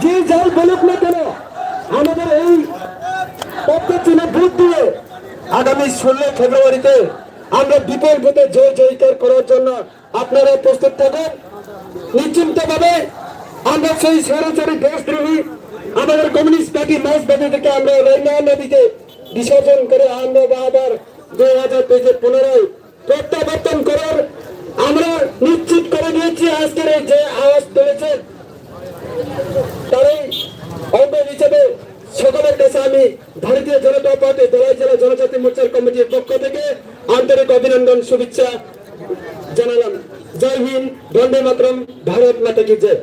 যে যাই বলুক না কেন আমাদের এই পদ্ধতিনে ভোট দিয়ে আগামী 16 ফেব্রুয়ারিতে আমরা বিপুল ভোটে জয় জয়কার করার জন্য আপনারা প্রস্তুত থাকুন। নিশ্চিন্তভাবে আমরা সেই স্বৈরাচারী দেশদ্রোহী আমাদের কমিউনিস্ট পার্টি মাঝবাদী থেকে আমরা রৈনা নদীকে বিসর্জন করে আমরা আবার 2023 পুনরায় প্রত্যাবর্তন করার আমরা নিশ্চিত করে দিয়েছি। আজকের যে আওয়াজ তুলেছেন তারই অঙ্গ হিসেবে সকলের কাছে আমি ভারতীয় জনতা পার্টি ধলাই জেলা জনজাতি মোর্চার কমিটির পক্ষ থেকে আন্তরিক অভিনন্দন শুভেচ্ছা জানালাম। জয় হিন্দ, বন্দে মাতরম, ভারত মাতা কি জয়।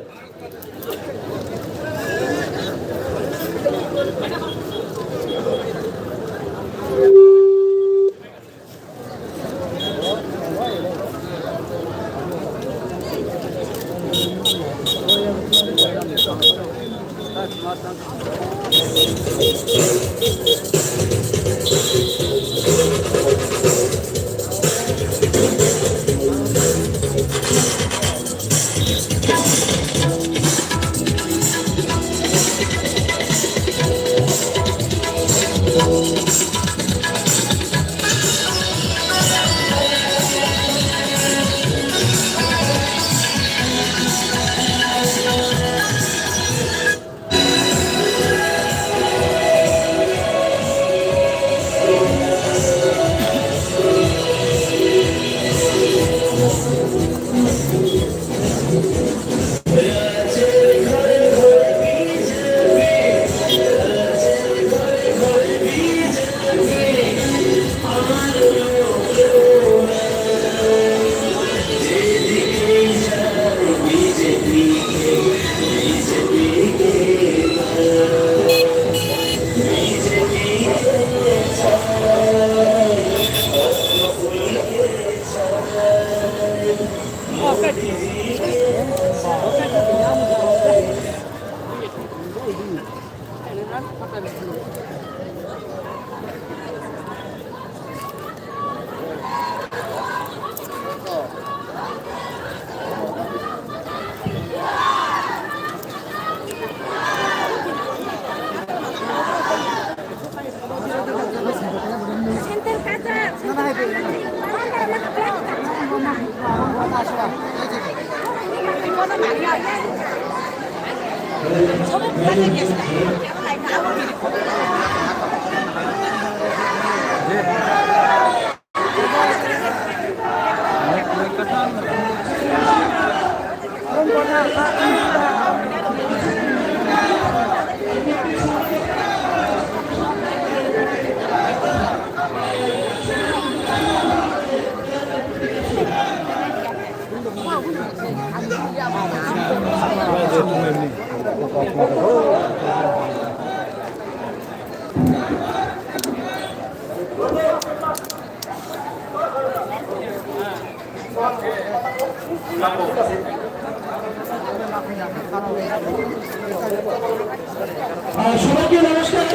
সবাইকে নমস্কার।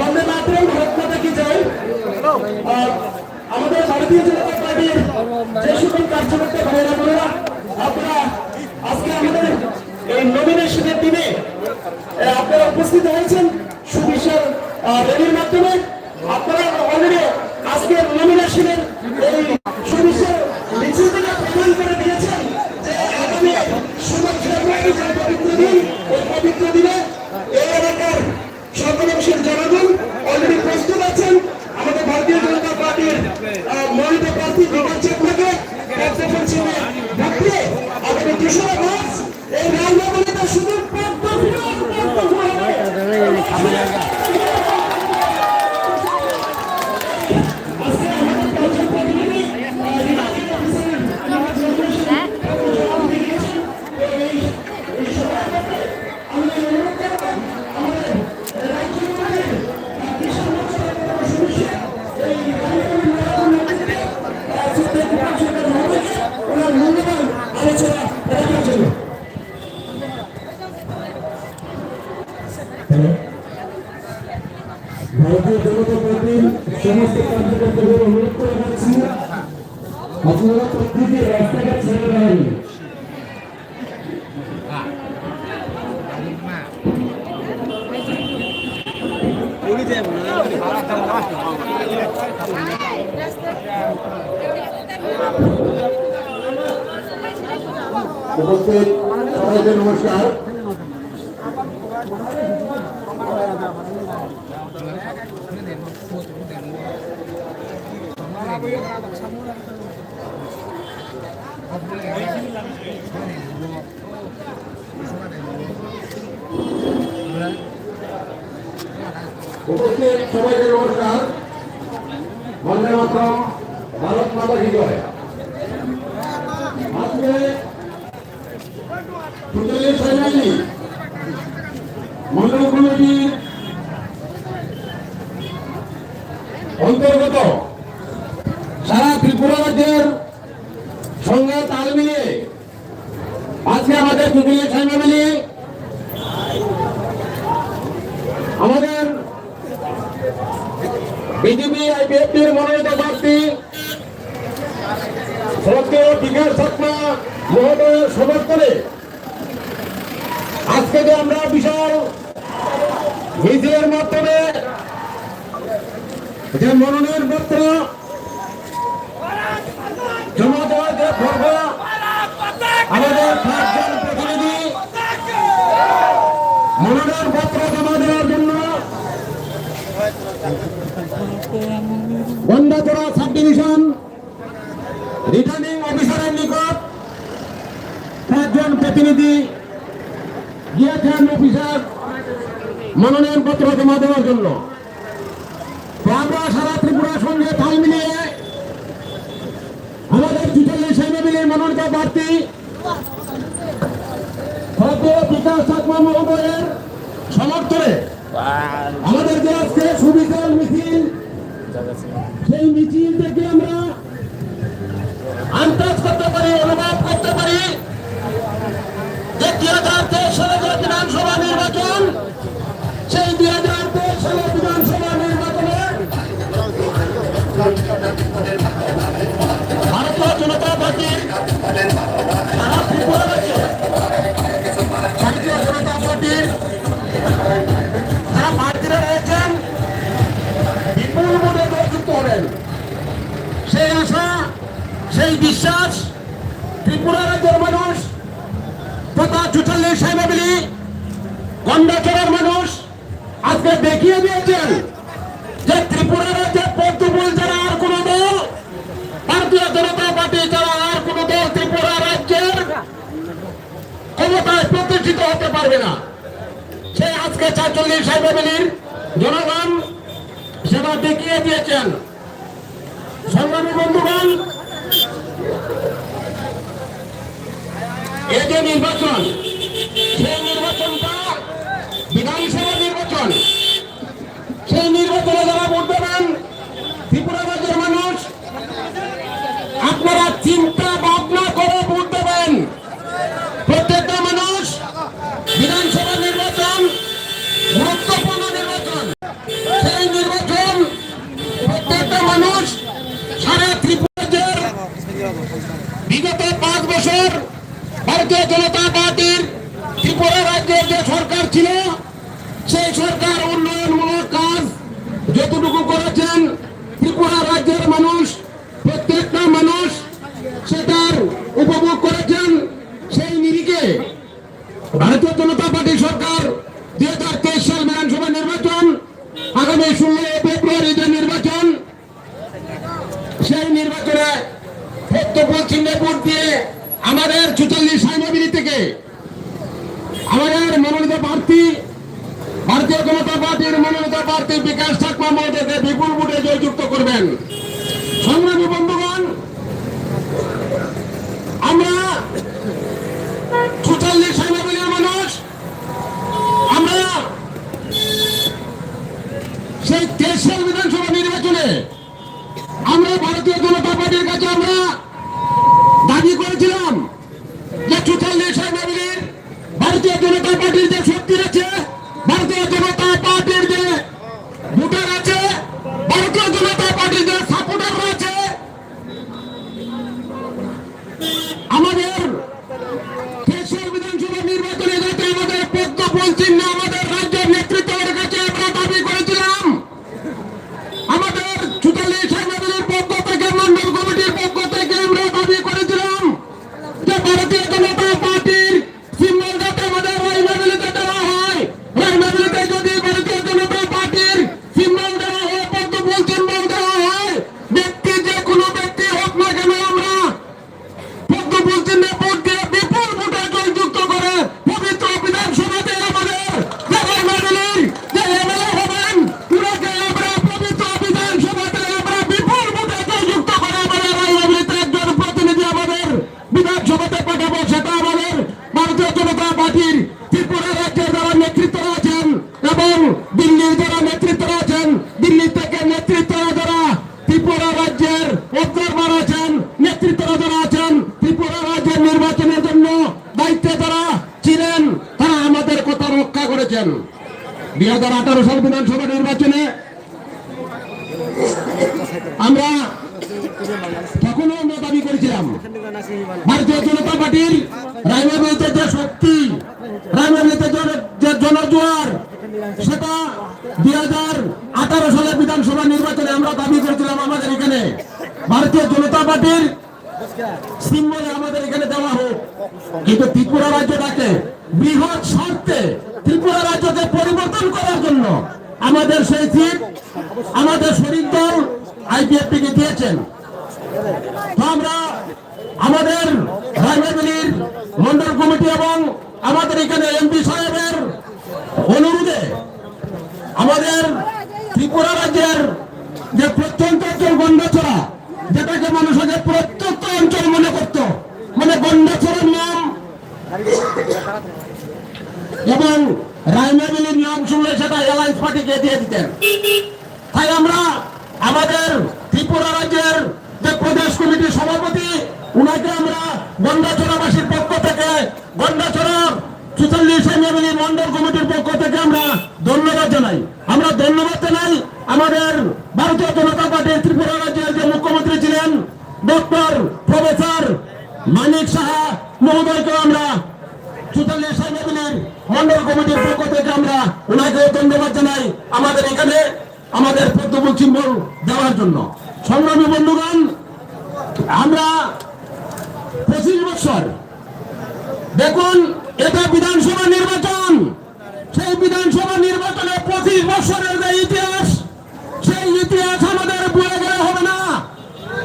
বন্দে মাতরম, ভারত মাতা কি জয়। আমাদের ভারতীয় জনতা পার্টির যে সকল কার্যকর্তা ভাইরা বোনেরা, আপনারা আজকে আমাদের এই নমিনেশনের দিনে আপনারা উপস্থিত হয়েছেন সুবিশাল র্যালির মাধ্যমে। আপনারা অলরেডি আজকের নমিনেশনের এই সুবিশাল মিছিল থেকে প্রমাণ করে দিয়েছেন যে আগামী 16 ফেব্রুয়ারি যে পবিত্র দিন, ওই পবিত্র দিনে এই এলাকার সকল অংশের জনগণ অলরেডি প্রস্তুত আছেন আমাদের ভারতীয় জনতা পার্টির মনোনীত প্রার্থী বিমান চেকমাকে আগামী 2 মার্চ এই রাজনগরীতে শুধু ভারতীয় জনতা পার্টির সমস্ত কার্যকর্তাদের অনুরোধ করে যাচ্ছি, আপনারা প্রকৃতির রাস্তাঘাট ছেড়ে দেন। উপস্থিত সবাইকে নমস্কার। উপস্থিত সবাইকে নমস্কার। বন্দে মাতরম, ভারত মাতা কি জয়। আজকে ৪৪ জানুয়ারি মন্ডল কমিটির অন্তর্গত সারা ত্রিপুরা রাজ্যের সঙ্গে তাল মিলিয়ে আজকে আমাদের ৪৪ জানুয়ারি আমাদের বিজেপি আইপিএফটির মনোনীত প্রার্থী শ্রদ্ধেয় বিকাশ চাকমা মহোদয়ের সমর্থনে আজকে যে আমরা বিশাল মিছিলের মাধ্যমে যে মনোনয়ন পত্র জমা দেওয়ার যে পর্ব আমাদের 5 জন প্রতিনিধি মনোনয়ন পত্র জমা দেওয়ার জন্য গন্ডাচড়া সাব ডিভিশন রিটার্নিং অফিসারের নিকট 5 জন প্রতিনিধি গিয়েছেন অফিসার মনোনয়ন পত্র জমা দেওয়ার জন্য। তো আমরা সারা ত্রিপুরার সঙ্গে তাল মিলিয়ে আমাদের ৪৪ সেনাবাহিনীর মনোনীত প্রার্থী বিকাশ চাকমা মহোদয়ের সমর্থনে আমাদের যে আজকে সুবিশাল মিছিল, সেই মিছিল থেকে আমরা আন্দাজ করতে পারি, অনুভব করতে পারি যে ২০২৩ সালে যে বিধানসভা নির্বাচন, সেই ২০২৩ সালে বিধানসভা নির্বাচনে ভারতীয় জনতা পার্টির সারা ত্রিপুরা রাজ্যে ভারতীয় জনতা পার্টির যারা প্রার্থীরা রয়েছেন বিপুল ভোটে জয়যুক্ত হবেন, সেই আশা, সেই বিশ্বাস ত্রিপুরা রাজ্যের মানুষ তথা ৪৪ সেনাবাহিনী গন্ডাচড়ার মানুষ আজকে দেখিয়ে দিয়েছেন যে ত্রিপুরা রাজ্যের পদ্মফুল যারা আর কোন দল, ভারতীয় জনতা পার্টি যারা আর কোন দল ত্রিপুরা রাজ্যের ক্ষমতায় প্রতিষ্ঠিত হতে পারবে না। সে আজকে ৪৪ সেনাবাহিনীর জনগণ সেটা দেখিয়ে দিয়েছেন। সংগ্রামী বন্ধুগণ, এই যে নির্বাচন, সেই নির্বাচনটা বিধানসভা নির্বাচন। সেই নির্বাচনে যারা ভোট দেবেন ত্রিপুরা রাজ্যের মানুষ, আপনারা চিন্তা ভাবনা করে ভোট দেবেন। প্রত্যেকটা মানুষ বিধানসভা নির্বাচন গুরুত্বপূর্ণ নির্বাচন। সেই নির্বাচন প্রত্যেকটা মানুষ সারা ত্রিপুরার বিগত 5 বছর ভারতীয় জনতা পার্টির ত্রিপুরা রাজ্যের যে সরকার ছিল, সেই সরকার উন্নয়নমূলক কাজ যতটুকু করেছেন ত্রিপুরা রাজ্যের মানুষ, প্রত্যেকটা মানুষ সেটার উপভোগ করেছেন। সেই নিরিখে ভারতীয় জনতা পার্টি সরকার ২০২৩ সাল বিধানসভা নির্বাচন, আগামী 16 ফেব্রুয়ারি যে নির্বাচন, সেই নির্বাচনে পদ্মফুল চিহ্নে ভোট দিয়ে আমাদের ৪৪ সেনাবাহিনী থেকে আমাদের মনোনীত প্রার্থী, ভারতীয় জনতা পার্টির মনোনীত প্রার্থী বিকাশ চাকমা মহোদয়কে বিপুল ভোটে জয়যুক্ত করবেন। সংগ্রামী বন্ধুগণ, আমরা ৪৪ সেনাবাহিনীর মানুষ, আমরা সেই ২৩ সাল বিধানসভা নির্বাচনে আমরা ভারতীয় জনতা পার্টির কাছে আমরা দাবি করেছিলাম যে ৪৪ সেনাবাহিনীর ভারতীয় জনতা পার্টির যে শক্তি আছে, ভারতীয় জনতা পার্টির যে ভোটার আছে, ভারতীয় জনতা পার্টির যে যারা করেছেন 2018 সাল বিধানসভা নির্বাচনে আমরা তখনও আমরা দাবি করেছিলাম ভারতীয় জনতা পার্টির রাজনীতিতে যে শক্তি, রাজনীতিতে যে জনজোয়ার, সেটা 2018 সালের বিধানসভা নির্বাচনে আমরা দাবি করেছিলাম আমাদের এখানে ভারতীয় জনতা পার্টির সিম্বলে আমাদের এখানে দেওয়া হোক। কিন্তু ত্রিপুরা রাজ্যটাকে বৃহৎ স্বার্থে ত্রিপুরা রাজ্যকে পরিবর্তন করার জন্য আমাদের সেই সিট আমাদের শরিক দল আইপিএফটি কে দিয়েছেন। তো আমরা আমাদের রাজনীতির মন্ডল কমিটি এবং আমাদের এখানে এমপি সাহেবের অনুরোধে আমাদের ত্রিপুরা রাজ্যের যে প্রত্যন্ত অঞ্চল গন্ডাছড়া, যেটাকে মানুষ আগে প্রত্যন্ত অঞ্চল মনে করত, মানে গন্ডাছড়ার নাম এবং রায়মাবিলির নাম শুনলে সেটা অ্যালায়েন্স পার্টিকে দিয়ে দিতেন। তাই আমরা আমাদের ত্রিপুরা রাজ্যের যে প্রদেশ কমিটির সভাপতি, উনাকে আমরা গন্ডাছড়াবাসীর পক্ষ থেকে, গন্ডাছড়ার 44 রায়মাবিলি মন্ডল কমিটির পক্ষ থেকে আমরা ধন্যবাদ জানাই। আমরা ধন্যবাদ জানাই আমাদের ভারতীয় জনতা পার্টির ত্রিপুরা রাজ্যের যে মুখ্যমন্ত্রী ছিলেন ডক্টর প্রফেসর মানিক সাহা মহোদয়কে আমরা 44 রায়মাবিলির মন্ডল কমিটির পক্ষ থেকে আমরা ওনাকে ধন্যবাদ জানাই আমাদের এখানে আমাদের পদ্মফুল সিম্বল দেওয়ার জন্য। সংগ্রামী বন্ধুগণ, আমরা 25 বছর, দেখুন এটা বিধানসভা নির্বাচন, সেই বিধানসভা নির্বাচনে 25 বছরের যে ইতিহাস, সেই ইতিহাস আমাদের ভুলে গেলে হবে না।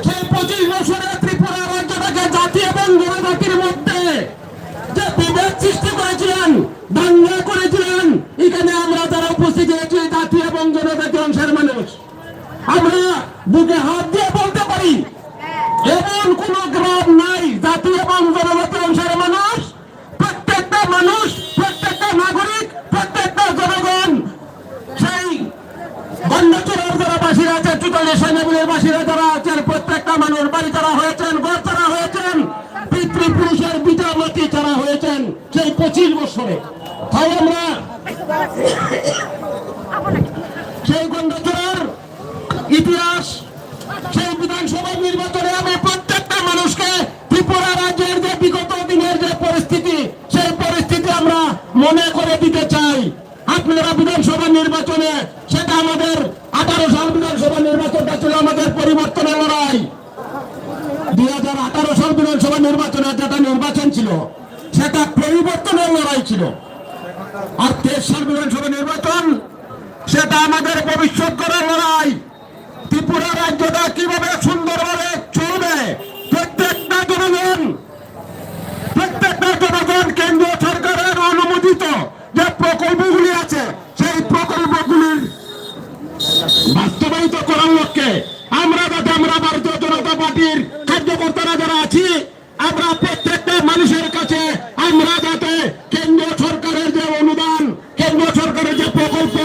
সেই 25 বছরে ত্রিপুরা রাজ্যটাকে জাতি এবং জনজাতির মধ্যে যে বিভেদ সৃষ্টি করেছিলেন, দাঙ্গা করেছিলেন, এখানে আমরা যারা উপস্থিত হয়েছি জাতি এবং জনজাতি অংশের মানুষ, আমরা বুকে হাত দিয়ে বলতে পারি এমন কোন গ্রাম নাই জাতি এবং জনজাতি অংশের মানুষ, প্রত্যেকটা মানুষ, প্রত্যেকটা নাগরিক, প্রত্যেকটা জনগণ সেই গন্ডাছড়ার যারা বাসীরা আছেন, 44 রায়মাবিলির বাসীরা যারা আছেন, প্রত্যেকটা মানুষ বাড়ি ছাড়া হয়েছেন, ঘর ছাড়া হয়েছেন, পিতৃপুরুষের বিচারমতি ছাড়া হয়েছেন সেই 25 বছরে। তাই আমরা সেই গন্ডাছড়ার ইতিহাস, সেই বিধানসভা নির্বাচনে আমি প্রত্যেকটা মানুষকে ত্রিপুরা রাজ্যের যে বিগত দিনের যে পরিস্থিতি, সেই পরিস্থিতি আমরা মনে করে দিতে চাই। আপনারা বিধানসভা নির্বাচনে, সেটা আমাদের 18 সাল বিধানসভা নির্বাচনটা ছিল আমাদের পরিবর্তনের লড়াই। 2018 সাল বিধানসভা নির্বাচনের যেটা নির্বাচন ছিল, সেটা পরিবর্তনের লড়াই ছিল। আর 23 সাল বিধানসভা নির্বাচন, সেটা আমাদের ভবিষ্যৎ করার লড়াই। ত্রিপুরা রাজ্যটা কিভাবে সুন্দরভাবে চলবে, প্রত্যেকটা জনগণ কেন্দ্রীয় সরকারের অনুমোদিত যে প্রকল্পগুলি আছে, সেই প্রকল্পগুলির বাস্তবায়িত করার লক্ষ্যে আমরা ভারতীয় জনতা পার্টির কার্যকর্তারা যারা আছি, আমরা প্রত্যেকটা মানুষের কাছে আমরা যাতে কেন্দ্রীয় সরকারের যে অনুদান, কেন্দ্রীয় সরকারের যে প্রকল্প,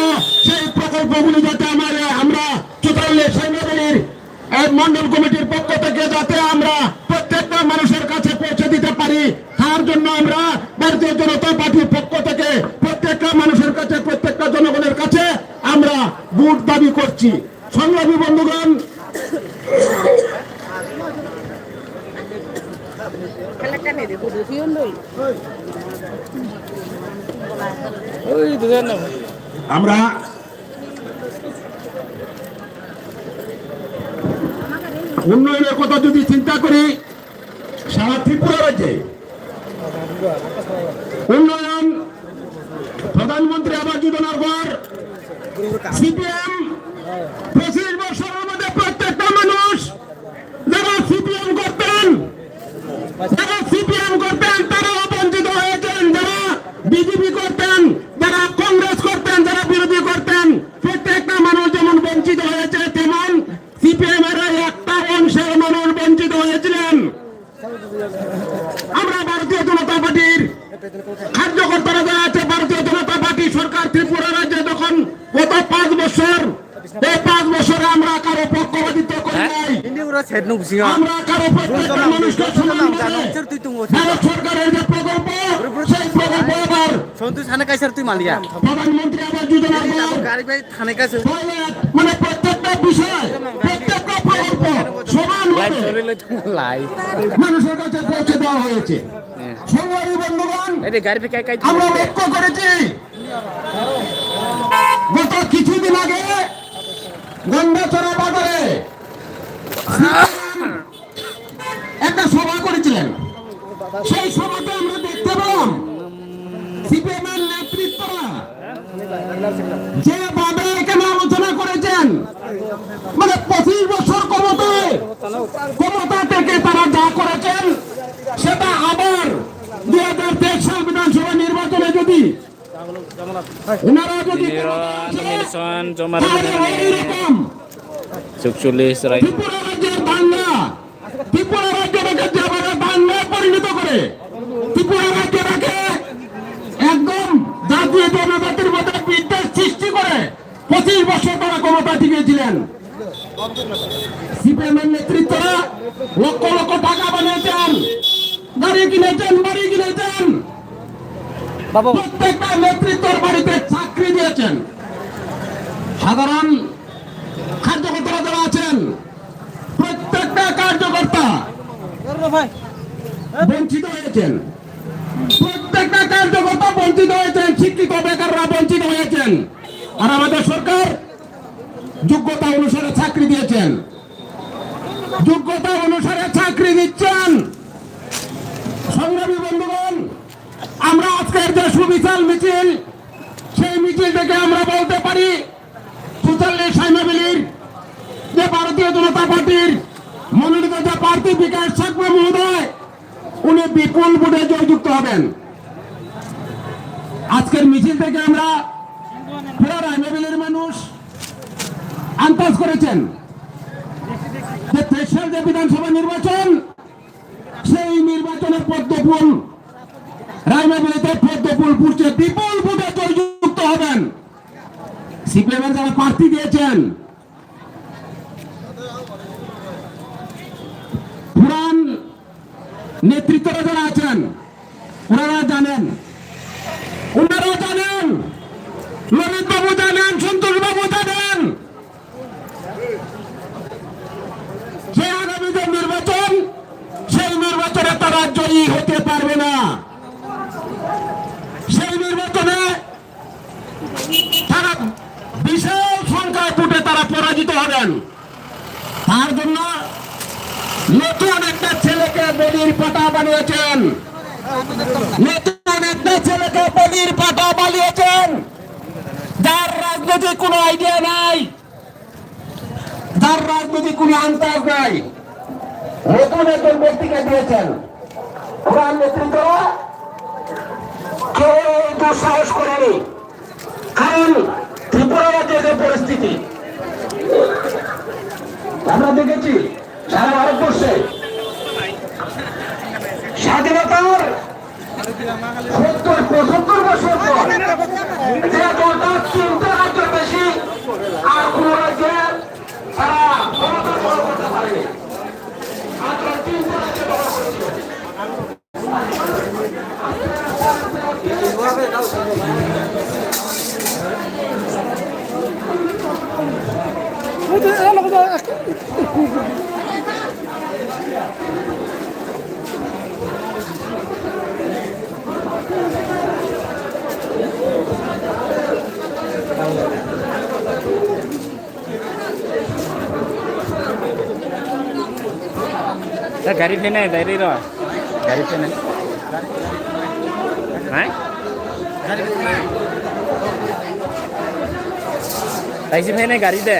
সেই প্রকল্পগুলি যাতে আমরা 44 রায়মাবিলির মন্ডল কমিটির পক্ষ থেকে যাতে আমরা প্রত্যেকটা মানুষের কাছে পৌঁছে দিতে পারি, তার জন্য আমরা ভারতীয় জনতা পার্টির পক্ষ থেকে প্রত্যেকটা মানুষের কাছে, প্রত্যেকটা জনগণের কাছে আমরা ভোট দাবি করছি। সংগ্রামী বন্ধুগণ, আমরা উন্নয়নের কথা যদি চিন্তা করি, সারা ত্রিপুরা রাজ্যে উন্নয়ন, প্রধানমন্ত্রী আবাস যোজনার ঘর, সিপিএম 25 বছরের মধ্যে প্রত্যেকটা মানুষ যারা সিপিএম করতেন তারাও বঞ্চিত হয়েছেন, যারা বিজেপি করতেন, যারা কংগ্রেস করতেন, যারা বিরোধী করতেন, প্রত্যেকটা মানুষ যেমন বঞ্চিত হয়েছে, তেমন সিপিএম এর একটা অংশের মানুষ বঞ্চিত হয়েছিলেন। আমরা ভারতীয় জনতা পার্টির কার্যকর্তারা যারা আছে, ভারতীয় জনতা পার্টি সরকার ত্রিপুরা রাজ্যে যখন গত 5 বছর, এই 5 বছরে আমরা কারো পক্ষপাতিত্ব করি নাই, আমরা কারো প্রত্যেকটা মানুষকে সমান ভারত সরকারের যে প্রকল্প, সেই প্রকল্প পর সন্তোষ থানে কাছে তুই মালিয়া প্রধানমন্ত্রী আবাস যোজনার পর গাড়ি ভাই থানে কাছে টয়লেট, মানে প্রত্যেকটা বিষয়, প্রত্যেকটা প্রকল্প সমানভাবে লাইভ মানুষের কাছে পৌঁছে দেওয়া হয়েছে। সংগ্রামী বন্ধুগণ, এই গাড়ি পে কাই আমরা লক্ষ্য করেছি গত কিছুদিন আগে গন্ডাছড়া বাজারে একটা সভা করেছিলেন। সেই সভাতে আমরা দেখতে পেলাম সিপিএমের নেতৃত্বরা যেভাবে এখানে আলোচনা করেছেন, মানে 25 বছর ক্ষমতা থেকে তারা যা করেছেন সেটা আবার 2023 সাল বিধানসভা নির্বাচনে যদি ওনারা যদি nomination joma এইরকম চুকচল্লিশ রায় ত্রিপুরা রাজ্যের বাংলা, ত্রিপুরা রাজ্যটাকে যেভাবে বাংলায় পরিণত করে ত্রিপুরা রাজ্যটাকে একদম জাতীয় জনজাতির মধ্যে বিদ্বেষ সৃষ্টি করে 25 বছর তারা ক্ষমতা টিকেছিলেন। সিপিএমের নেতৃত্বরা লক্ষ লক্ষ টাকা বানিয়েছেন, গাড়ি কিনেছেন, বাড়ি কিনেছেন, প্রত্যেকটা নেতৃত্বের বাড়িতে চাকরি দিয়েছেন। সাধারণ কার্যকর্তারা যারা আছেন, প্রত্যেকটা কার্যকর্তা বঞ্চিত হয়েছেন, প্রত্যেকটা কার্যকর্তা বঞ্চিত হয়েছেন, শিক্ষিত বেকাররা বঞ্চিত হয়েছেন। আর আমাদের সরকার যোগ্যতা অনুসারে চাকরি দিয়েছেন, যোগ্যতা অনুসারে চাকরি দিচ্ছেন। সংগ্রামী বন্ধুগণ, আমরা আজকের যে সুবিশাল মিছিল, সেই মিছিল থেকে আমরা বলতে পারি 44 সাইমাবিলির যে ভারতীয় জনতা পার্টির মনোনীত যে প্রার্থী বিকাশ সাকমা মহোদয়, উনি বিপুল ভোটে জয়যুক্ত হবেন। আজকের মিছিল থেকে আমরা পুরো রাইমাবিলির মানুষ আন্দাজ করেছেন যে 23 সাল যে বিধানসভা নির্বাচন, সেই নির্বাচনের পদ্মফুল রাইমাবিলিতে পদ্মফুল ফুটছে, বিপুল ভোটে জয়যুক্ত হবেন। সিপিএমের যারা প্রার্থী দিয়েছেন, পুরান নেতৃত্বরা যারা আছেন, ওনারা জানেন, ললিত বাবু জানেন, সন্তোষ বাবু জানেন যে আগামী যে নির্বাচন, সেই নির্বাচনে তারা জয়ী হতে পারবে না। সেই নির্বাচনে তারা বিশাল সংখ্যায় ভোটে তারা পরাজিত হবেন। তার জন্য নতুন একটা ছেলেকে বলির পাঠা বানিয়েছেন, নতুন একটা ছেলেকে বলির পাঠা বানিয়েছেন, যার রাজনৈতিক কোনো আইডিয়া নাই, যার রাজনৈতিক কোনো আন্দাজ নাই, নতুন একজন ব্যক্তিকে দিয়েছেন। পুরান নেতৃত্বরা কেউ দুঃসাহস করেনি, কারণ ত্রিপুরা রাজ্যের যে পরিস্থিতি আমরা দেখেছি, সারা ভারতবর্ষে স্বাধীনতার 70-75 বছর পর যে দলটা 3টে রাজ্যের বেশি আর কোন রাজ্যে তারা ক্ষমতা দখল করতে পারেনি, মাত্র 3টে রাজ্যে দখল করেছিল। গাড়ি ফেনে দাঁড়িয়ে র গাড়ি ফেনে হ্যাঁ তাইছে ফেনে গাড়ি দে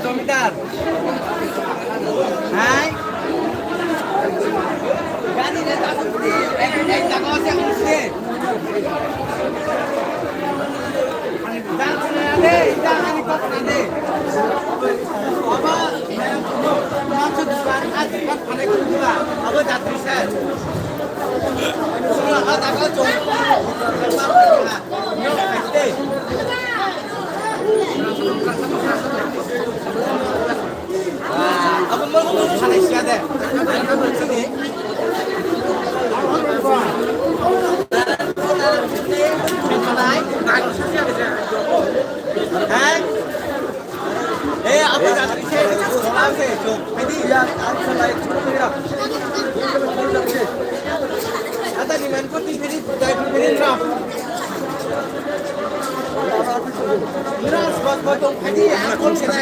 জমিদার হ্যাঁ গাড়ি রে এক টাকা আছে আসছে জানছ না রে এটা আমি কত না দে বাবা মাছ দোকান আজ কত খানে কুবা আবার যাত্রী স্যার শুনো আ টাকা চল Apa mau ngomong sana siapa? Sini. Apa jadi sih? Apa sih? Ini ya, aku selai cuma Ada di mana pun TV dari drop. Miras buat potong ini aku sini.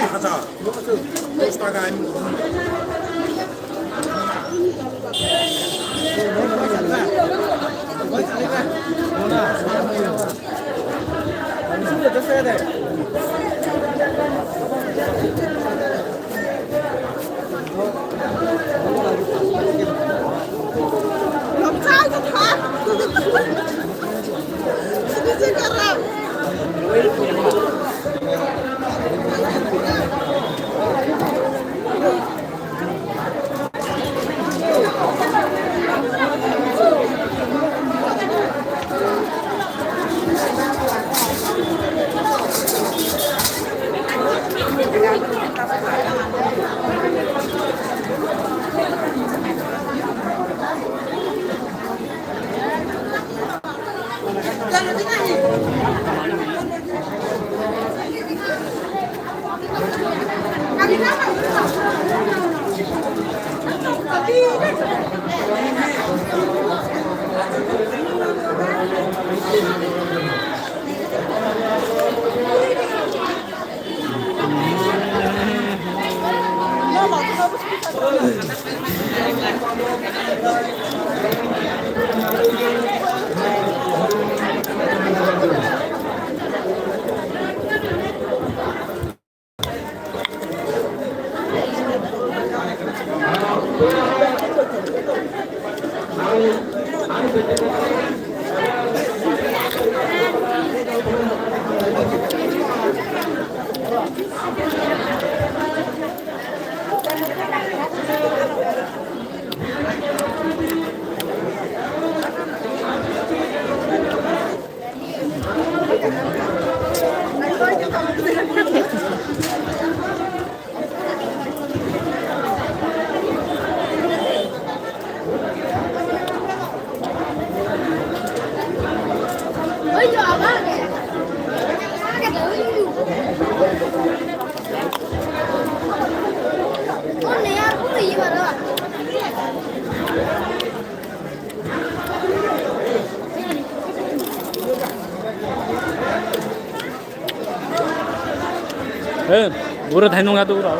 Ura thay nung atu ura.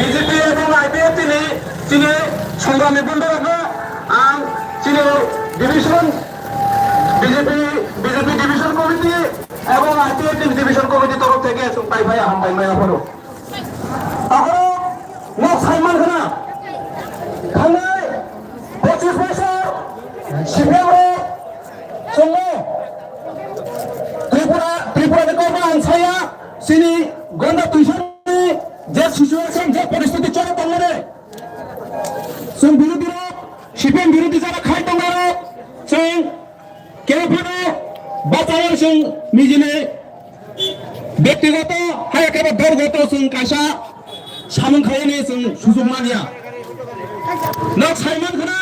BJP এবং IPF তিনি সংগ্রামী বন্ধুরা আম তিনি division BJP division committee এবং IPF division committee তরফ থেকে পাই ভাই আম পাই মায়া পড়ো তখন মোক সাইমান খানা থানায় 25 বছর শিবিরে সঙ্গে ত্রিপুরা কর্ম আনসাইয়া সিনি গন্ডা তুইশন যে সিচুয়েশন যে পরিস্থিতি চলে বাংলাদেশে जों बिरोधीरा सिपिएम बिरोधी जाना खाय दंगारो जों केफानो बाचार जों निजिने व्यक्तिगत हायाकेबा दलगत जों कायसा सामन खायने जों सुजुग मानिया ना साइमान खना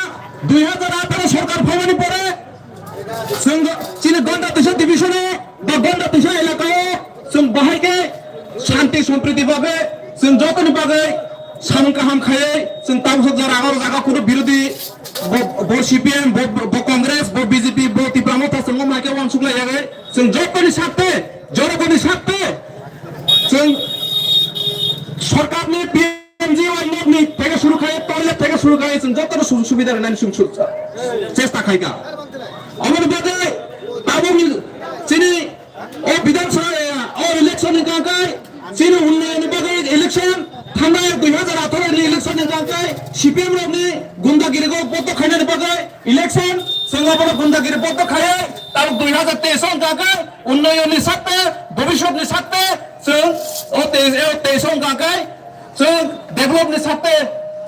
2018 सरकार फायनायनि परे जों चिनि गन्डा दैसा डिभिजने बा गन्डा दैसा एलाकायाव जों बाहायके शान्ति सम्प्रीति भाबे जों जतनि बागै सामन काहाम खायै जों तावसो जारा आगर जागा कोनो बिरोधी bo CPM bo Congress bo BJP bo Tipramota sengom lagi wang sukla ya gai seng jokoni sakte jorokoni sakte seng সরকার নি পিএমজি ওয়াইনেট নি থেকে শুরু করে টয়লেট থেকে শুরু করে যত সুবিধা নাই চেষ্টা খাইকা আমার বাদে তাবুনি চিনি ও বিধানসভা ও ইলেকশন কাকাই চিনি উন্নয়ন বাদে ইলেকশন ঠান্ডা 2018 নি ইলেকশন কাকাই সিপিএম রনি গুন্ডাগিরি গো পত খাইনে বাদে ইলেকশন সঙ্গবড় গুন্ডাগিরি পত খায় তার 2023 কাকাই উন্নয়নের সাথে ভবিষ্যতের সাথে ও তেইশং কাকাই डेभलपनि साथे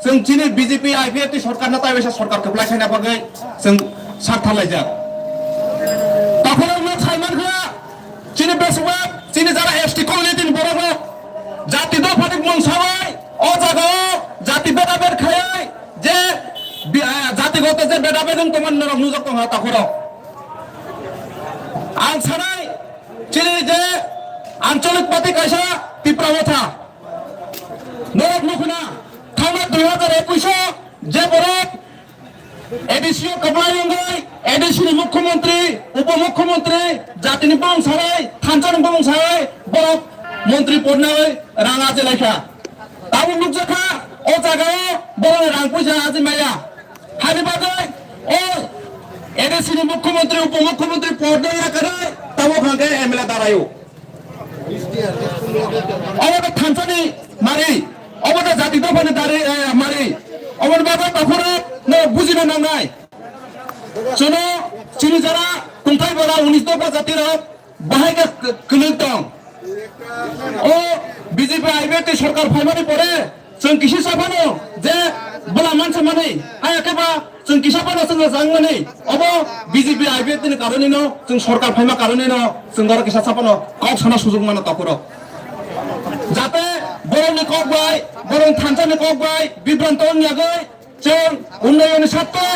जों दिनै बिजेपि आइपिएफनि सरकार ना ताइबेसा सरकार खौलाय खायना बागै जों साथालायजा तखन साइमानखा दिनै बेसेबा दिनै जारा एसटी कमिउनिटिनि बर'बो जाति दफानि मनसाबाय अ जागायाव जाति बेदाबेद खाय जे जातिगत जे बेदाबेद तमान नरक नुजक दं तखराव आं सानाय दिनै जे आঞ্চলিক पार्टी कायसा तिप्रामथा नरक मुखना थांना 2021 जे बरफ एडिसिओ कबलायंगै एडिसिनि मुख्यमंत्री उपमुख्यमंत्री जातिनि बंसाय थानसानि बंसाय बरफ मंत्री पदनाय राङा जेलायखा दाबो नुजखा अ जागायाव बरनि रां पैसा आजिमाया हानि बागै अ एडिसिनि मुख्यमंत्री उपमुख्यमंत्री पदनाय आकारै ताबो खांगे एमएलए दारायो अबे थानसानि मारि अबे जाति दफानि दारि मारि अबे बाबा तखरा न बुजिनो नांनाय जोनो चिनि जारा खुंथाय बरा 19 दफा जातिर बाहायगा कलिक दं ओ बीजेपी आइबेति सरकार फायमानि परे जों किसि साफानो जे बला मानसि माने आयाकेबा जों किसाफानो जों जांमानि अबो बीजेपी आइबेतिनि कारनिनो जों सरकार फायमा कारनिनो जों गरा किसा साफानो कक साना सुजुग मानो तखरा जाते बरनि ककबाय बरन थानसानि ककबाय बिब्रान्टन यागै जों उन्नयननि साथे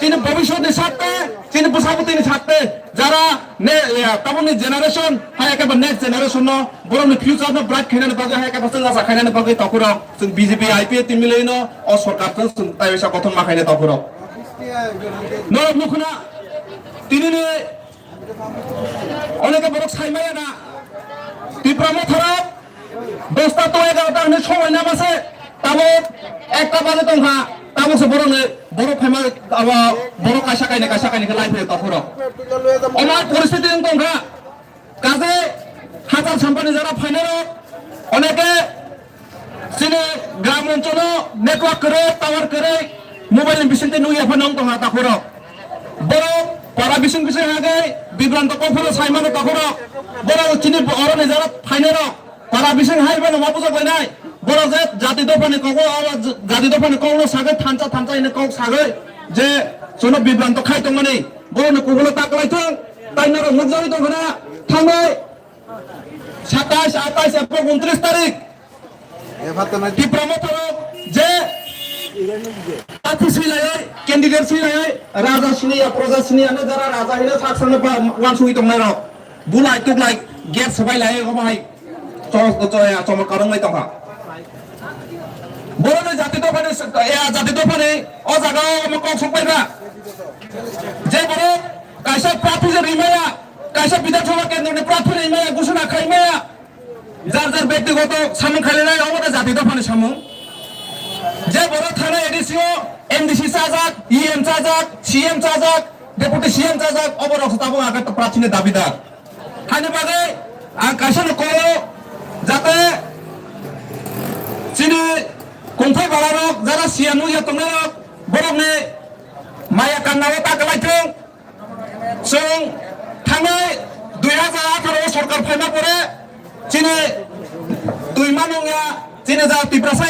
दिनै भबिष्यतनि साथे दिनै बसाबतिनि साथे जारा ने ताबनि जेनारेशन हायाकेबा नेक्स्ट जेनारेशन न बरनि फ्यूचर न ब्राइट खायनानि बागै हायाकेबा जों आसा खायनानि बागै तखरा जों बीजेपी आइपिए ति मिलायनो अ सरकारजों जों ताइसा गठन माखायनो तखरा नरक मुखना दिनैनि अनेक बरक साइमाया ना तिप्रामथारा 10টা তো 11টা হনে সময় নামাছে তাবো একটা বাজে দংহা তাবোসে বড়নে বড় ফাইমা আবা বড় কাইসা কাইনে লাইফে তখর আমার পরিস্থিতি দংহা কাজে হাজার সম্পানি যারা ফাইনাল অনেকে সিনে গ্রাম অঞ্চল নেটওয়ার্ক করে টাওয়ার করে মোবাইল বিসিনতে নুইয়া ফানং দংহা তখর বড় পারা বিসিন হাগে বিভ্রান্ত কফল সাইমানো তখর বড় চিনি অরনে যারা final para bising hai bana mapusa koi nai bora je jati dofani kogo awa jati dofani kogo sagai thansa ine kog sagai je sono bibranto khai tong mani bora ne kogo taklai thong tainaro mujari tong na thangai 27 28 April 29 তারিখ কি promoter যে প্রার্থী ছিলাই candidate ছিলাই রাজা সিনি প্রজা সিনি আনে যারা রাজা হিনে সাকসানে one সুই তং নাইর বুলাই তুলাই গেট সবাই লাই গমাই চমৎকার তখা বড় জাতি দফানে অ জায়গায় কক সবাইরা যে বড় কাইসা প্রার্থী যে রিমায়া কাইসা বিধানসভা কেন্দ্রের প্রার্থী রিমায়া ঘোষণা খাইমায়া যার ব্যক্তিগত সামন খাইলে নাই আমাদের জাতি দফানে সামন যে বড় থানা এডিসিও এমডিসি চাজাক ইএম চাজাক সিএম চাজাক ডেপুটি সিএম চাজাক অবরক্ষ তাবো আগে প্রার্থীর দাবিদার খাইনে বাগে আর কাইসা নকো যাতে চিনি खुंथाय बालारक जरा सियानु या तंगरक बरकने माया कान्नाव ताकलायथों जों थांनाय 2018 सरकार फायना परे चिनि तुइमानंया चिनि जा तिब्रासा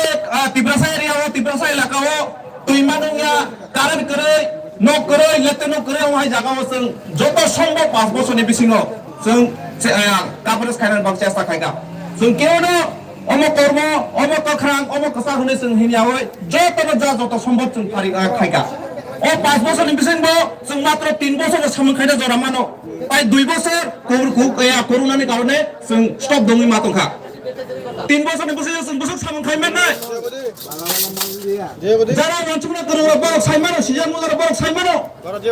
एरियाव तिब्रासा इलाकाव तुइमानंया कारेन्ट करे नक करे लेते नक करे वहाय जागाव जों जत सम्भव 5 बोसोरनि बिसिङाव जों काभारेज खायनानै बां चेष्टा खायगा जों केवनो অমক কর্ম অমক কখরাং অমক কসা হনে जों हिनियावै যত সম্ভব जों फारि खायगा ओ 5 বছরनि बिसिङाव जों मात्र 3 বছর सामन खायदा जरा मानो ताइ 2 বছর করোনাनि कारणे जों स्टप दङै मातंखा 3 বছর বসে যাচ্ছেন বসে সামন খাইবেন না যারা মানসিকতা করে বড় সাইমানো সিজন মজার বড় সাইমানো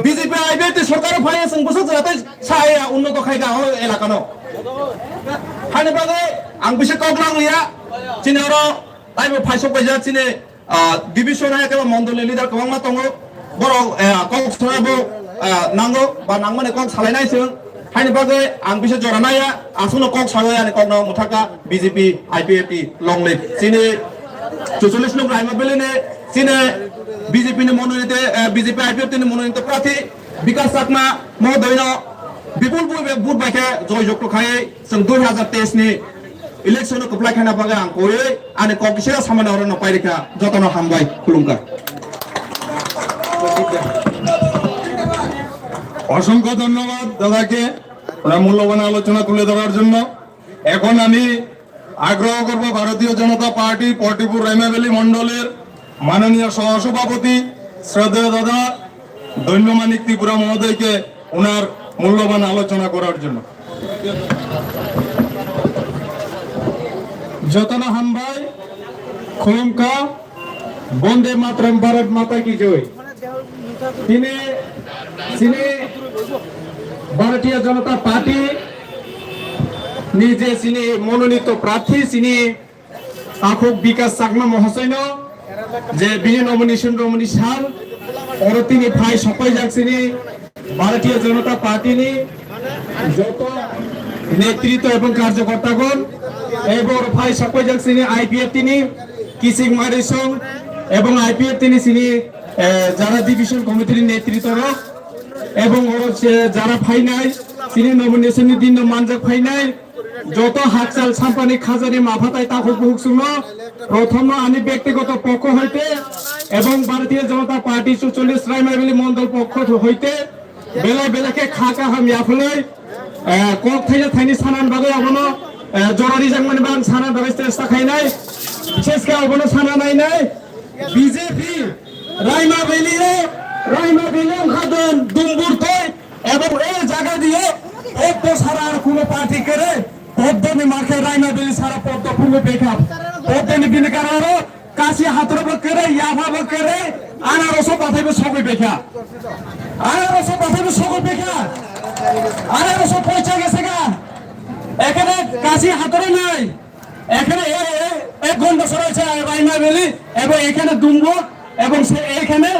বিজেপি আইবেতে সরকার ফাইনান্সিং বসে যাতে সায়া উন্নত খাইগা হয় এলাকানো হানে বাগে আং বিশে কগলাং ইয়া চিনে আরো তাইবো ফাইসক বাইজা চিনে ডিভিশন আয়া কেবা মন্ডলের লিডার কবাংমা তঙ্গ বড় কক সরাবো নাঙ্গো বা নাংমানে কক সালাইনাইছেন হাইনি বাগে आं बिसे जरानाया आसुनो कक सालायानि कक नाव मुथाका बीजेपी आईपीएफटी लंगले सिने 44 नंबर रायमाबेलिने सिने बीजेपी नि मनोनीत बीजेपी आईपीएफटी नि मनोनीत प्रार्थी विकास चाकमा महोदयनो विपुल बुट बाइखे जय जगतो खाय जों 2023 नि इलेक्सन कप्लाय खाना बागे आं कोयै आनि कक किसे सामान्य हरनो पाइरिखा जतनो हामबाय खुलुमकार অসংখ্য ধন্যবাদ দাদাকে মূল্যবান আলোচনা তুলে ধরার জন্য। এখন আমি আগ্রহ করব ভারতীয় জনতা পার্টি পটিপুর রাইমাবেলি মন্ডলের মাননীয় সহসভাপতি শ্রদ্ধেয় দাদা দৈন্যমানিক ত্রিপুরা মহোদয়কে ওনার মূল্যবান আলোচনা করার জন্য। যতন হামবাই খুলুমকা বন্দে মাতরম ভারত মাতা কি জয়। তিনি ভারতীয় জনতা পার্টি নিজে তিনি মনোনীত প্রার্থী তিনি আখুক বিকাশ চাকমা মহাশয় যে বিনি নমিনেশন সাল और তিনি ভাই সবাই যাচ্ছেন ভারতীয় জনতা পার্টি নি যত নেতৃত্ব এবং কার্যকর্তাগণ এবং ভাই সবাই যাচ্ছেন আইপিএফ তিনি কিসিং মারিসং এবং আইপিএফ তিনি যারা ডিভিশন কমিটির নেতৃত্ব এবং যারা ফাইনাল তিনি নমিনেশন দিন মানজাক ফাইনাল যত হাকচাল সাম্পানি খাজানি মাফাতাই তাকে বুকসুন প্রথম আমি ব্যক্তিগত পক্ষ হইতে এবং ভারতীয় জনতা পার্টি 44 রাইমাবেলি মন্ডল পক্ষ হইতে বেলায় বেলাকে খাকা হামি আফলে কক থাইয়া থাইনি সানান বাগে আবনো জরারি জাংমানি বাং সানা বাগে চেষ্টা খাই নাই শেষকে আবনো সানা নাই নাই বিজেপি রাইমাবেলি খাদন দুম্বুর কই এবং এই জায়গা দিয়ে পদ্ম সারা আর কোনো পার্টি করে পদ্মনি মার্কে রাইমাবেলি সারা পদ্ম ফুলে বেখা পদ্মনি বিনে কারণে কাশি হাতর বকরে ইয়াভা বকরে আনারস পাঠাইবে সবই বেখা আনারস পাঠাইবে সবই বেখা আনারস পয়সা গেছে গা এখানে কাশি হাতরে নাই এখানে এক ঘন্টা সরাইছে রাইমাবেলি এবং এখানে দুম্বুর এবং সে এখানে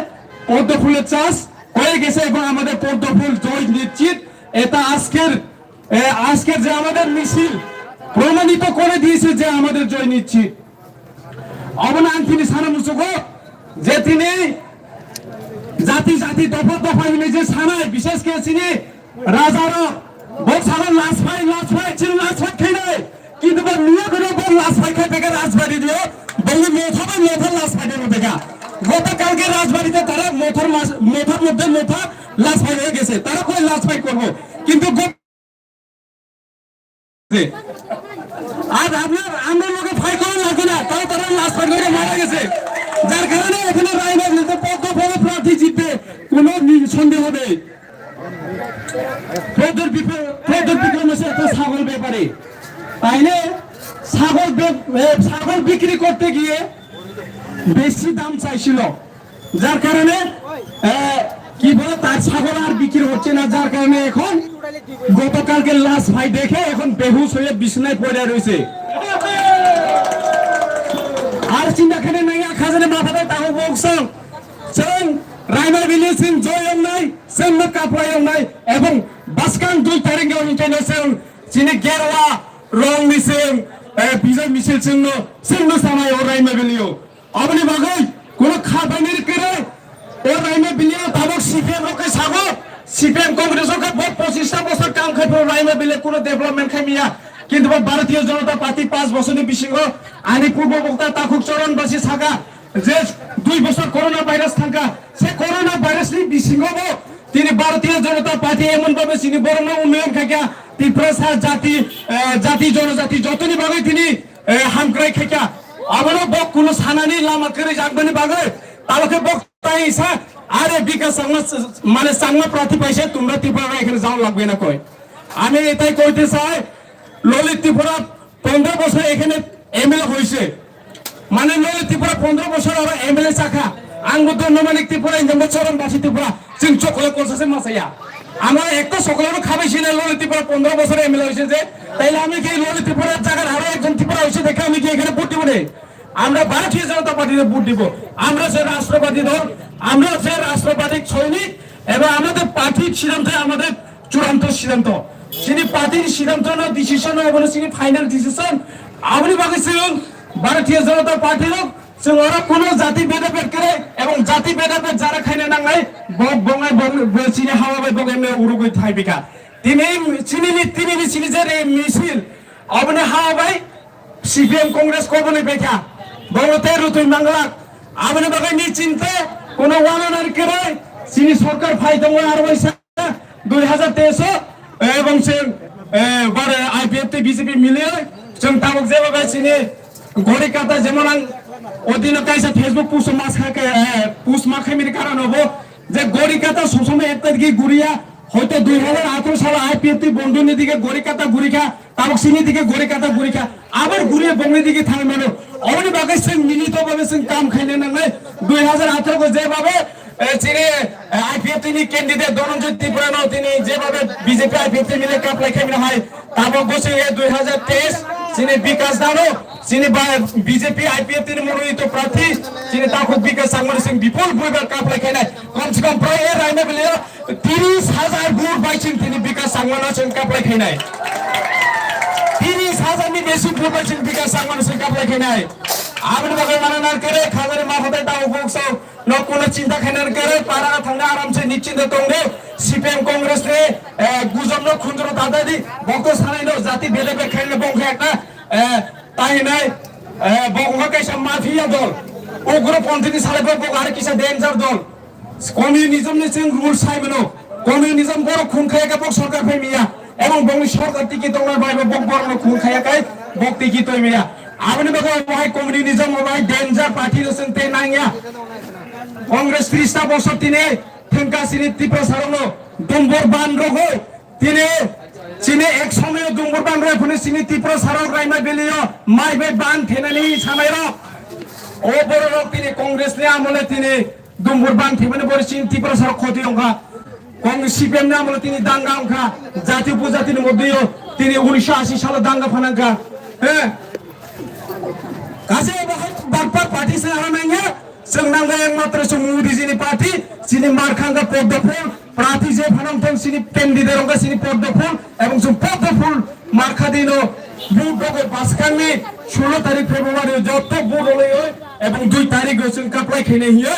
পদ্ম ফুলের চাষ হয়ে গেছে এবং আমাদের পদ্ম ফুল জয় নিশ্চিত। এটা আজকের যে আমাদের মিছিল প্রমাণিত করে দিয়েছে যে আমাদের জয় নিশ্চিত। অবনান তিনি সারা মুসুক যে তিনি জাতি জাতি দফা দফা মিলে যে সানায় বিশেষ করে তিনি রাজার বক্সার লাশ ভাই ছিল লাশ ভাই খেয়ে কিন্তু নিয়ে করে লাশ ভাই খাই বেকার রাজবাড়ি দিয়ে বললে মেথা লাশ ভাই দেখা গতকালকে রাজবাড়িতে তারা মোথার মধ্যে মোথা লাশ ফাই হয়ে গেছে তারা কই লাশ ফাই করবো কিন্তু আর আমরা লোকে ফাই করে লাগবে না তারা লাশ ফাই করে মারা গেছে যার কারণে এখানে রায়বাড়িতে পদ্ম ফলে প্রার্থী জিতবে কোনো সন্দেহ নেই। প্রদর বিক্রম একটা ছাগল ব্যাপারে তাইলে ছাগল বিক্রি করতে গিয়ে বেশি দাম চাইছিল যার কারণে কি বলে তার ছাগল আর বিক্রি হচ্ছে না যার কারণে এখন গতকালকে লাশ ভাই দেখে এখন বেহুশ হয়ে বিছনায় পড়ে রয়েছে আর চিন্তাখানে নাই খাজানে মাথাতে তাও বলছেন সেন রাইমার বিলেছেন জয়ম নাই সেন কাপড়ায়ম নাই এবং বাসকান দুই তারিখে ইন্টারনেশন চিনে গেরওয়া রং মিছেন বিজয় মিছিল চিহ্ন সামাই ও রাইমা বিলিও আপনি বাগাই কোন খাবানির করে ও রাইমা বিলিয়া তাবক সিপিএম কে সাগো সিপিএম কংগ্রেস কে 25টা বছর কাম খাই রাইমা বিলে কোন ডেভেলপমেন্ট খাইমিয়া কিন্তু ভারতীয় জনতা পার্টি 5 বছরের বিশিঙ্গ আনি পূর্ব বক্তা তাকুক চরণবাসী থাকা যে 2 বছর করোনা ভাইরাস থাকা সে করোনা ভাইরাস নি বিশিঙ্গ তিনি ভারতীয় জনতা পার্টি এমন ভাবে তিনি বড় উন্নয়ন খাইকা ত্রিপুরা জাতি জনজাতি যতনি ভাবে তিনি হামক্রাই খাইকা আবারও বক কোন সানানি লামা করে যাকবানি বাগে তালকে বক তাই ইসা আরে বিকাশ মানে সাংমা প্রার্থী পাইছে তোমরা ত্রিপুরা এখানে যাও লাগবে না কই আমি এটাই কইতে চাই ললিত ত্রিপুরা 15 বছর এখানে এমএলএ হয়েছে মানে নলে ত্রিপুরা 15 বছর ওরা এমএলএ চাখা আঙ্গু ধন্যমানিক ত্রিপুরা ইনজাম চরণবাসী ত্রিপুরা जों চকলে করছে মাসাইয়া আমরা একটা সকলেরও খাবেছি না ললে ত্রিপুরা 15 বছর এমএলএ হয়েছে যে তাইলে আমি কি ললে ত্রিপুরার জায়গার আরো একজন ত্রিপুরা হয়েছে দেখে আমি কি এখানে ভোট দিব না আমরা ভারতীয় জনতা পার্টিতে ভোট দিব আমরা যে রাষ্ট্রবাদী দল আমরা যে রাষ্ট্রবাদী সৈনিক এবং আমাদের পার্টির সিদ্ধান্ত আমাদের চূড়ান্ত সিদ্ধান্ত তিনি পার্টির সিদ্ধান্ত না ডিসিশন এবং তিনি ফাইনাল ডিসিশন আপনি বাকি ভারতীয় জনতা পার্টির जों ওরা কোন জাতি ভেদাভেদ করে এবং জাতি ভেদাভেদ যারা খাইনে নাংলাই বক বঙ্গাই চিনি হাওয়াবাই বঙ্গাই উরুগুই থাইবিকা তিনি যে মিছিল অবনে হাওয়াবাই সিপিএম কংগ্রেস কবনে বেকা বঙ্গতে রুতুই বাংলা আপনি বাগাই নি চিন্তা কোন ওয়ানার করে চিনি সরকার ফাই দङ আর বৈসা 2023 এবং সে বারে আইপিএফ বিজেপি মিলিয়ে जों তাবক যেভাবে চিনি ঘড়ি কাটা যেমন ওদিনও কাইসা ফেসবুক পুষ মাখাইমির কারণ হবো যে গড়ি কাটা সবসময় একটা দিকে গুড়িয়া হয়তো 2018 সালে আইপিএফ বন্ধুর দিকে গড়ি কাটা গুড়িখা তাবক সিনি দিকে গড়ি কাটা গুড়িখা আবার ঘুরিয়ে বঙ্গের দিকে থাই মানে অবনি বাকি সে মিলিত ভাবে সে কাম খাইলে নাংলাই 2018 को যেভাবে চিনি আইপিএফ তিনি ক্যান্ডিডেট ধনঞ্জয় ত্রিপুরা নাও তিনি যেভাবে বিজেপি আইপিএফ মিলে কাপলাই খাইমিনা হয় তাবক বসে 2023 চিনি বিকাশ দানো চিনি বিজেপি আইপিএফ তিনি মনোনীত প্রার্থী চিনি তাকুক বিকাশ সাংমানি সিং বিপুল ভূমিবার কাপলাই খাইনাই কমসে কম প্রায় রাইনা বেলে 30,000 ভোট পাইছেন তিনি বিকাশ সাংমানা সিং কাপলাই খাইনাই 30,000 নি বেশি ভোট পাইছেন বিকাশ সাংমানা সিং কাপলাই খাইনাই আপনি বাগান মানানার করে খাবারে মাফাতে দাও বক্সো ন কোনো চিন্তা খাইনার করে পারা থাঙ্গা আরামসে নিশ্চিন্ত তঙ্গে সিপিএম কংগ্রেস রে গুজব ন খুন্দ্র দাদাদি বক্ত সানাইনো জাতি বেলেবে খাইলে বংখে একটা তাই নাই বংখ কাইসা মাফিয়া দল উগ্রপন্থী সালে বক আর কিসা ডেঞ্জার দল কমিউনিজম নে जों রুল সাইবনো কমিউনিজম বড় খুন খাইয়া বক সরকার ফাইমিয়া এবং বংনি সরকার টিকি দংনার বাইবে বক বড় খুন খাইয়া কাই বক টিকি তইমিয়া আপনি বাবা ভাই কমিউনিজম ভাই ডেঞ্জার পার্টি রসেন তে নাইয়া কংগ্রেস 30টা বছর তিনি থেঙ্কা সিনি ত্রিপুরা সারনো ডম্বর বান রগো তিনি চিনি এক সময় ডম্বর বান রয় ফনি সিনি ত্রিপুরা সারক রাইমা বেলিও মাইবে বান থেনানি সামাইর ও বড় লোক তিনি কংগ্রেস নে আমলে তিনি ডম্বর বান থেমানে বড় সিনি ত্রিপুরা সারক ক্ষতি অঙ্কা কংগ্রেস সিপিএম নে আমলে তিনি দাঙ্গা অঙ্কা জাতীয় উপজাতির মধ্যেও তিনি 1980 সালে দাঙ্গা ফানাঙ্কা হ্যাঁ কাজে বারবার পার্টি সে হারানাইয়া जों नांगौ एकमात्र मोदी जी पार्टी सिनी मारखांगा पद्मफुल प्रार्थी जे फानामथों सिनी कैंडिडेट रंगा सिनी पद्मफुल एवं जों पद्मफुल मारखा दिनो बुट बगे बासखांनि 16 तारिख फेब्रुवारि जत बुट लयो एवं 2 तारिख जों कापलाय खैने हियो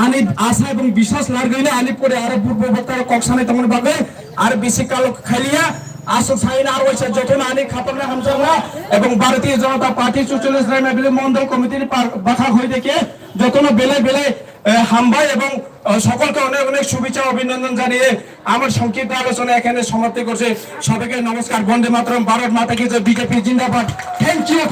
आनि आशा एवं विश्वास लारगैने आनि परे आरो बुट बक्तार कक्सानै तमन बागै आरो बेसि काल खालिया आसो साइन আর ওইসা যতন আনি খাতমনা হামজালা এবং ভারতীয় জনতা পার্টি 44 রাইমাবিলি মন্ডল কমিটির বাখা হই দেখে যতন বেলে বেলে হামবাই এবং সকলকে অনেক অনেক শুভেচ্ছা অভিনন্দন জানিয়ে আমার সংক্ষিপ্ত আলোচনা এখানে সমাপ্তি করছে সবাইকে নমস্কার বন্দে মাতরম ভারত মাতা কি জয় বিজেপি জিন্দাবাদ থ্যাংক ইউ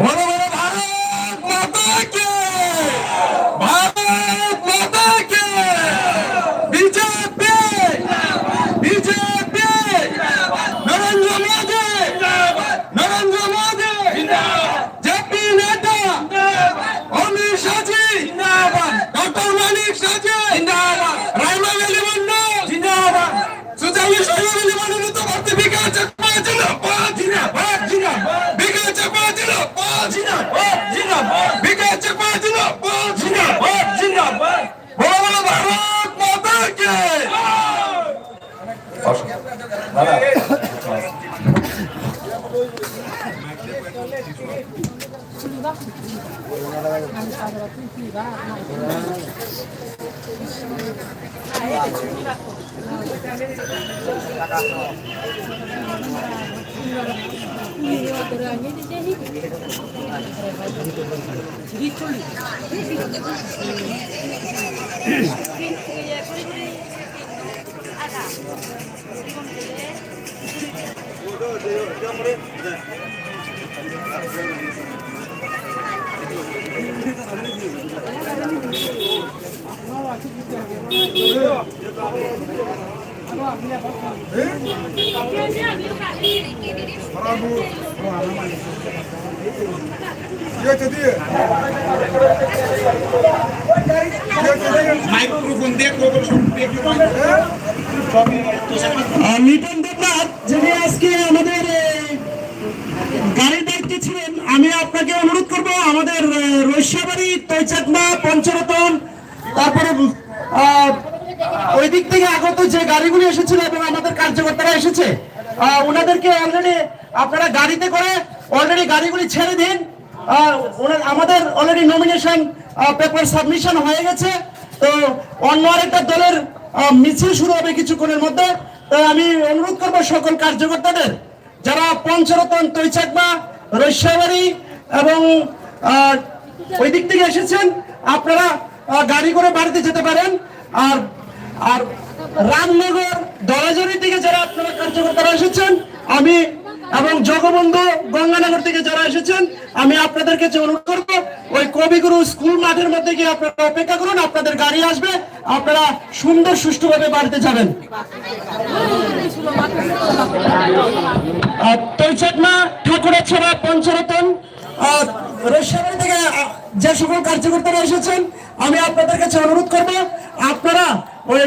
বড় বড় भारत माता के BJP Narendra Modi JP Nadda Amit Shah ji doctor Manik Shah ji Raima valley मंडल जिंदाबाद सुजाली सोयाली मंडल तो भर्ती विकास चकमा जिना विकास चकमा जिना विकास चकमा जिना बोलो भारत माता की লিটন দেবনাথ যিনি আজকে আমাদের গাড়ির দায়িত্বে ছিলেন, আমি আপনাকে অনুরোধ করব আমাদের রৈশাবাড়ি, তৈচাকমা, পঞ্চরতন, তারপরে ওই দিক থেকে আগত যে গাড়িগুলি এসেছিল এবং আমাদের কার্যকর্তারা এসেছে, ওনাদেরকে অলরেডি আপনারা গাড়িতে করে অলরেডি গাড়িগুলি ছেড়ে দিন। আমাদের অলরেডি নমিনেশন পেপার সাবমিশন হয়ে গেছে, তো অন্য আরেকটা দলের মিছিল শুরু হবে কিছুক্ষণের মধ্যে। তো আমি অনুরোধ করবো সকল কার্যকর্তাদের যারা পঞ্চরতন, তৈচাকমা, রৈশাবাড়ি এবং ওই দিক থেকে এসেছেন, আপনারা গাড়ি করে বাড়িতে যেতে পারেন। আর আর রামনগর, দলাজরি থেকে যারা আপনারা কার্যকর্তারা এসেছেন, আমি এবং জগবন্ধু, গঙ্গানগর থেকে যারা এসেছেন, আমি আপনাদের কাছে অনুরোধ করবো ওই কবিগুরু স্কুল মাঠের মধ্যে গিয়ে আপনারা অপেক্ষা করুন, আপনাদের গাড়ি আসবে, আপনারা সুন্দর সুষ্ঠুভাবে বাড়িতে যাবেন। তৈচাকমা, ঠাকুরাছড়া, পঞ্চরতন, রৈশাবাড়ি থেকে যে সকল কার্যকর্তারা এসেছেন, আমি আপনাদের কাছে অনুরোধ করবো আপনারা ওই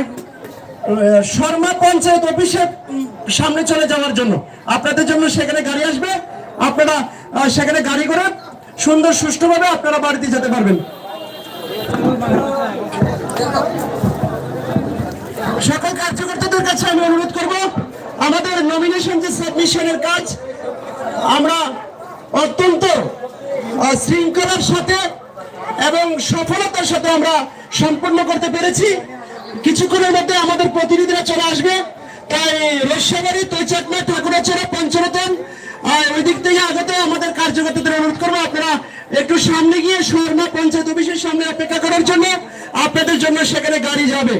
শর্মা পঞ্চায়েত অফিসের সামনে চলে যাওয়ার জন্য, আপনাদের জন্য সেখানে গাড়ি আসবে, আপনারা সেখানে গাড়ি করে সুন্দর সুষ্ঠুভাবে আপনারা বাড়িতে যেতে পারবেন। সকল কার্যকর্তাদের কাছে আমি অনুরোধ করব আমাদের নমিনেশন যে সাবমিশনের কাজ আমরা অত্যন্ত শৃঙ্খলার সাথে এবং সফলতার সাথে আমরা সম্পন্ন করতে পেরেছি। কিছুক্ষণের মধ্যে আমাদের প্রতিনিধিরা চলে আসবে, তাই রৈশাবাড়ি, তৈচাকমা, ঠাকুরাছড়া, পঞ্চরতন ওই দিক থেকে আগত আমাদের কার্যকর্তাদের অনুরোধ করবো আপনারা একটু সামনে গিয়ে শর্মা পঞ্চায়েত অফিসের সামনে অপেক্ষা করার জন্য, আপনাদের জন্য সেখানে গাড়ি যাবে।